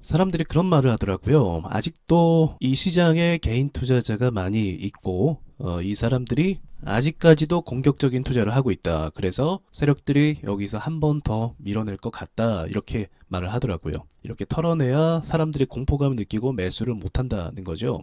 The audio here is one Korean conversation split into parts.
사람들이 그런 말을 하더라고요. 아직도 이 시장에 개인 투자자가 많이 있고 이 사람들이 아직까지도 공격적인 투자를 하고 있다. 그래서 세력들이 여기서 한 번 더 밀어낼 것 같다. 이렇게 말을 하더라고요. 이렇게 털어내야 사람들이 공포감을 느끼고 매수를 못한다는 거죠.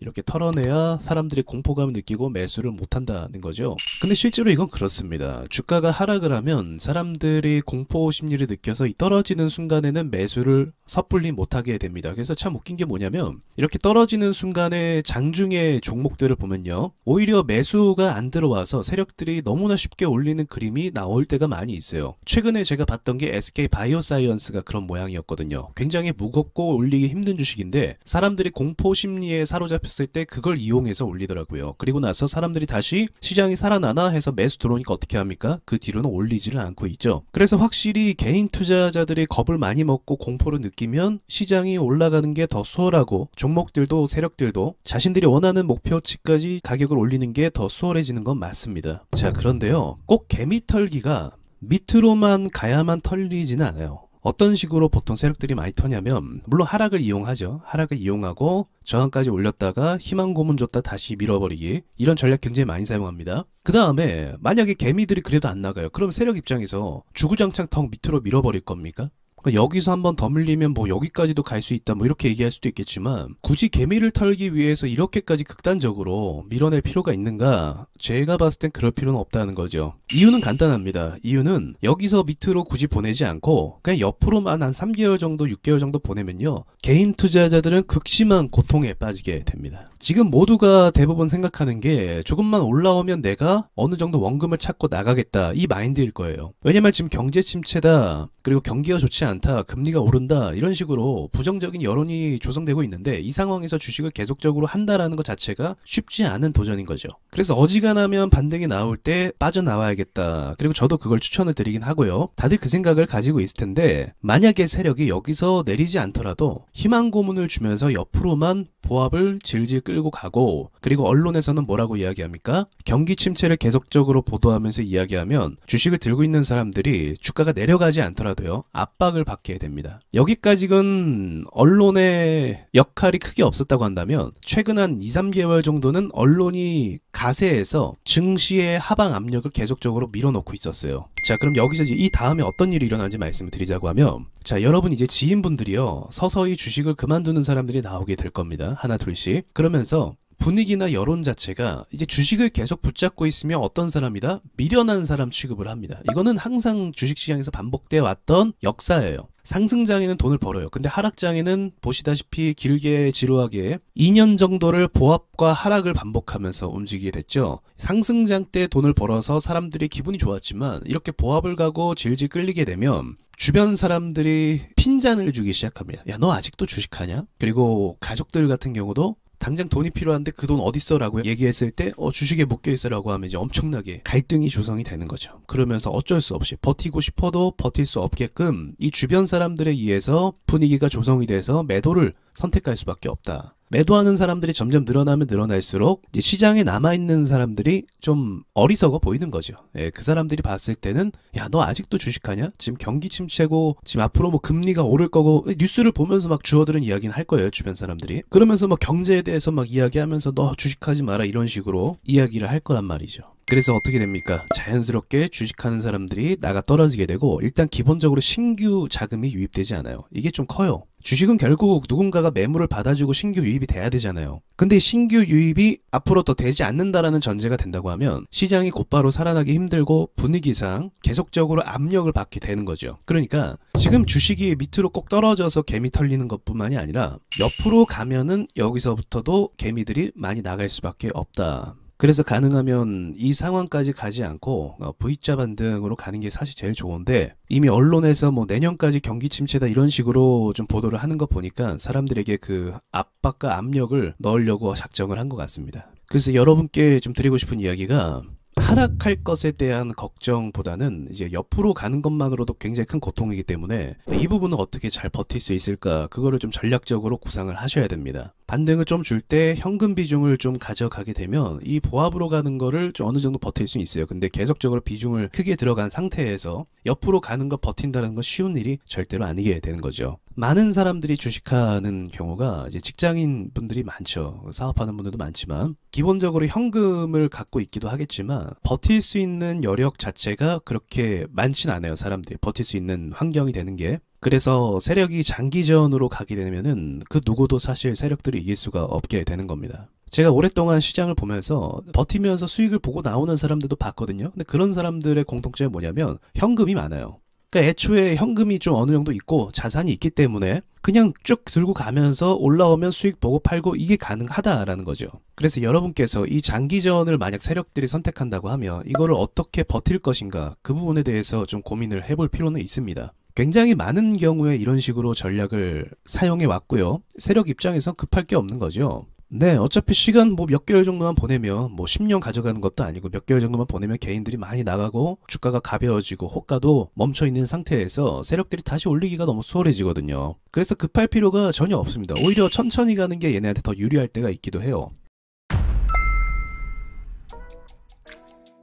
이렇게 털어내야 사람들이 공포감을 느끼고 매수를 못한다는 거죠. 근데 실제로 이건 그렇습니다. 주가가 하락을 하면 사람들이 공포 심리를 느껴서 이 떨어지는 순간에는 매수를 섣불리 못하게 됩니다. 그래서 참 웃긴 게 뭐냐면 이렇게 떨어지는 순간에 장중의 종목들을 보면요, 오히려 매수가 안 들어와서 세력들이 너무나 쉽게 올리는 그림이 나올 때가 많이 있어요. 최근에 제가 봤던 게 SK바이오사이언스가 그런 모양이었거든요. 굉장히 무겁고 올리기 힘든 주식인데 사람들이 공포 심리에 사로잡혔을 때 그걸 이용해서 올리더라고요. 그리고 나서 사람들이 다시 시장이 살아나나 해서 매수 들어오니까 어떻게 합니까? 그 뒤로는 올리지를 않고 있죠. 그래서 확실히 개인 투자자들이 겁을 많이 먹고 공포를 느끼면 시장이 올라가는 게 더 수월하고 종목들도 세력들도 자신들이 원하는 목표치까지 가격을 올리는 게 더 수월해지는 건 맞습니다. 자, 그런데요, 꼭 개미 털기가 밑으로만 가야만 털리지는 않아요. 어떤 식으로 보통 세력들이 많이 터냐면, 물론 하락을 이용하죠. 하락을 이용하고 저항까지 올렸다가 희망 고문 줬다 다시 밀어버리기, 이런 전략 굉장히 많이 사용합니다. 그 다음에 만약에 개미들이 그래도 안 나가요. 그럼 세력 입장에서 주구장창 턱 밑으로 밀어버릴 겁니까? 그러니까 여기서 한번 더 밀리면 뭐 여기까지도 갈 수 있다, 뭐 이렇게 얘기할 수도 있겠지만, 굳이 개미를 털기 위해서 이렇게까지 극단적으로 밀어낼 필요가 있는가? 제가 봤을 땐 그럴 필요는 없다는 거죠. 이유는 간단합니다. 이유는 여기서 밑으로 굳이 보내지 않고 그냥 옆으로만 한 3개월 정도 6개월 정도 보내면요, 개인 투자자들은 극심한 고통에 빠지게 됩니다. 지금 모두가 대부분 생각하는 게 조금만 올라오면 내가 어느 정도 원금을 찾고 나가겠다, 이 마인드일 거예요. 왜냐면 지금 경제 침체다, 그리고 경기가 좋지 않다, 금리가 오른다, 이런 식으로 부정적인 여론이 조성되고 있는데 이 상황에서 주식을 계속적으로 한다라는 것 자체가 쉽지 않은 도전인 거죠. 그래서 어지간하면 반등이 나올 때 빠져나와야겠다. 그리고 저도 그걸 추천을 드리긴 하고요. 다들 그 생각을 가지고 있을 텐데, 만약에 세력이 여기서 내리지 않더라도 희망 고문을 주면서 옆으로만 보합을 질질 끌고 가고, 그리고 언론에서는 뭐라고 이야기합니까? 경기 침체를 계속적으로 보도하면서 이야기하면 주식을 들고 있는 사람들이 주가가 내려가지 않더라도요, 압박을 받게 됩니다. 여기까지는 언론의 역할이 크게 없었다고 한다면, 최근 한 2, 3개월 정도는 언론이 가세해서 증시의 하방 압력을 계속적으로 밀어놓고 있었어요. 자, 그럼 여기서 이제 이 다음에 어떤 일이 일어나는지 말씀을 드리자고 하면, 자, 여러분 이제 지인분들이요, 서서히 주식을 그만두는 사람들이 나오게 될 겁니다. 하나 둘씩. 그러면서 분위기나 여론 자체가 이제 주식을 계속 붙잡고 있으면 어떤 사람이다? 미련한 사람 취급을 합니다. 이거는 항상 주식시장에서 반복되어 왔던 역사예요. 상승장에는 돈을 벌어요. 근데 하락장에는 보시다시피 길게 지루하게 2년 정도를 보합과 하락을 반복하면서 움직이게 됐죠. 상승장 때 돈을 벌어서 사람들이 기분이 좋았지만, 이렇게 보합을 가고 질질 끌리게 되면 주변 사람들이 핀잔을 주기 시작합니다. 야, 너 아직도 주식하냐? 그리고 가족들 같은 경우도 당장 돈이 필요한데 그 돈 어딨어? 라고 얘기했을 때 주식에 묶여있어 라고 하면 이제 엄청나게 갈등이 조성이 되는 거죠. 그러면서 어쩔 수 없이 버티고 싶어도 버틸 수 없게끔 이 주변 사람들에 의해서 분위기가 조성이 돼서 매도를 선택할 수밖에 없다. 매도하는 사람들이 점점 늘어나면 늘어날수록 이제 시장에 남아있는 사람들이 좀 어리석어 보이는 거죠. 예, 그 사람들이 봤을 때는, 야, 너 아직도 주식하냐? 지금 경기 침체고 지금 앞으로 뭐 금리가 오를 거고, 뉴스를 보면서 막 주어들은 이야기는 할 거예요, 주변 사람들이. 그러면서 막 경제에 대해서 막 이야기하면서 너 주식하지 마라, 이런 식으로 이야기를 할 거란 말이죠. 그래서 어떻게 됩니까? 자연스럽게 주식하는 사람들이 나가 떨어지게 되고, 일단 기본적으로 신규 자금이 유입되지 않아요. 이게 좀 커요. 주식은 결국 누군가가 매물을 받아주고 신규 유입이 돼야 되잖아요. 근데 신규 유입이 앞으로 더 되지 않는다라는 전제가 된다고 하면 시장이 곧바로 살아나기 힘들고 분위기상 계속적으로 압력을 받게 되는 거죠. 그러니까 지금 주식이 밑으로 꼭 떨어져서 개미 털리는 것뿐만이 아니라 옆으로 가면은 여기서부터도 개미들이 많이 나갈 수밖에 없다. 그래서 가능하면 이 상황까지 가지 않고 V자 반등으로 가는 게 사실 제일 좋은데, 이미 언론에서 뭐 내년까지 경기 침체다 이런 식으로 좀 보도를 하는 거 보니까 사람들에게 그 압박과 압력을 넣으려고 작정을 한 것 같습니다. 그래서 여러분께 좀 드리고 싶은 이야기가, 하락할 것에 대한 걱정보다는 이제 옆으로 가는 것만으로도 굉장히 큰 고통이기 때문에 이 부분은 어떻게 잘 버틸 수 있을까, 그거를 좀 전략적으로 구상을 하셔야 됩니다. 반등을 좀 줄 때 현금 비중을 좀 가져가게 되면 이 보합으로 가는 거를 좀 어느 정도 버틸 수 있어요. 근데 계속적으로 비중을 크게 들어간 상태에서 옆으로 가는 거 버틴다는 건 쉬운 일이 절대로 아니게 되는 거죠. 많은 사람들이 주식하는 경우가 이제 직장인 분들이 많죠. 사업하는 분들도 많지만 기본적으로 현금을 갖고 있기도 하겠지만 버틸 수 있는 여력 자체가 그렇게 많진 않아요. 사람들이 버틸 수 있는 환경이 되는 게. 그래서 세력이 장기전으로 가게 되면은 그 누구도 사실 세력들을 이길 수가 없게 되는 겁니다. 제가 오랫동안 시장을 보면서 버티면서 수익을 보고 나오는 사람들도 봤거든요. 근데 그런 사람들의 공통점이 뭐냐면 현금이 많아요. 그러니까 애초에 현금이 좀 어느 정도 있고 자산이 있기 때문에 그냥 쭉 들고 가면서 올라오면 수익 보고 팔고 이게 가능하다라는 거죠. 그래서 여러분께서 이 장기전을 만약 세력들이 선택한다고 하면 이거를 어떻게 버틸 것인가 그 부분에 대해서 좀 고민을 해볼 필요는 있습니다. 굉장히 많은 경우에 이런 식으로 전략을 사용해 왔고요. 세력 입장에선 급할 게 없는 거죠. 네, 어차피 시간 뭐 몇 개월 정도만 보내면 뭐 10년 가져가는 것도 아니고 몇 개월 정도만 보내면 개인들이 많이 나가고 주가가 가벼워지고 호가도 멈춰 있는 상태에서 세력들이 다시 올리기가 너무 수월해지거든요. 그래서 급할 필요가 전혀 없습니다. 오히려 천천히 가는 게 얘네한테 더 유리할 때가 있기도 해요.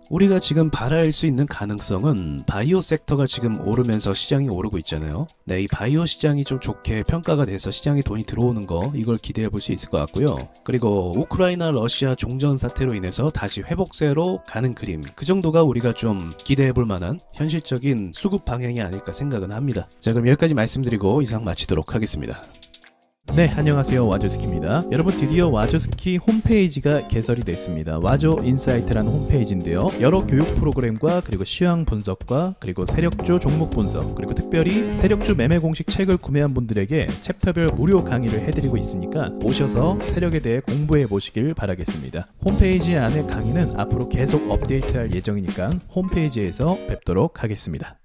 우리가 지금 바랄 수 있는 가능성은 바이오 섹터가 지금 오르면서 시장이 오르고 있잖아요. 네, 이 바이오 시장이 좀 좋게 평가가 돼서 시장에 돈이 들어오는 거 이걸 기대해 볼 수 있을 것 같고요. 그리고 우크라이나 러시아 종전 사태로 인해서 다시 회복세로 가는 그림, 그 정도가 우리가 좀 기대해 볼 만한 현실적인 수급 방향이 아닐까 생각은 합니다. 자, 그럼 여기까지 말씀드리고 이상 마치도록 하겠습니다. 네, 안녕하세요. 와조스키입니다. 여러분, 드디어 와조스키 홈페이지가 개설이 됐습니다. 와조 인사이트라는 홈페이지인데요. 여러 교육 프로그램과 그리고 시황 분석과 그리고 세력주 종목 분석, 그리고 특별히 세력주 매매 공식 책을 구매한 분들에게 챕터별 무료 강의를 해드리고 있으니까 오셔서 세력에 대해 공부해 보시길 바라겠습니다. 홈페이지 안에 강의는 앞으로 계속 업데이트할 예정이니까 홈페이지에서 뵙도록 하겠습니다.